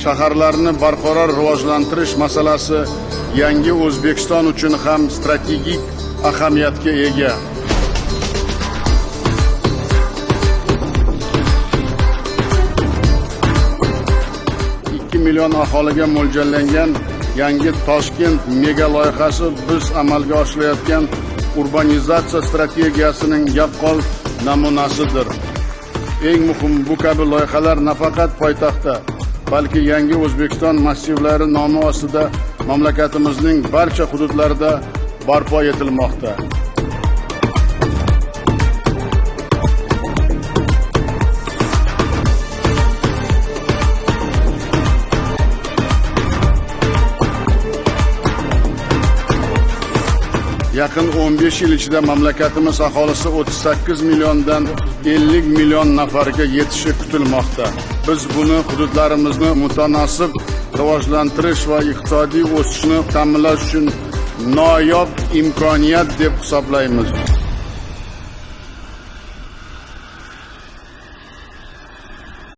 shaharlarni barqaror rivojlantirish masalasi yangi O'zbekiston uchun ham strategik ahamiyatga ega. 2 million aholiga mo'ljallangan yangi Toshkent mega loyihasi biz amalga oshirayotgan urbanizatsiya strategiyasining yaqqol namunasidir. Eng muhim bu kabi loyihalar nafaqat poytaxtda, balki yangi O'zbekiston massivlari nomi ostida mamlakatimizning barcha hududlarida barpo etilmoqda. Yaqin 15 yil ichida mamlakatimiz aholisi 38 milliondan 50 million nafarga yetishi kutilmoqda. Biz buni hududlarimizni mutanosib rivojlantirish va iqtisodiy o'sishni ta'minlash uchun noyob imkoniyat deb hisoblaymiz.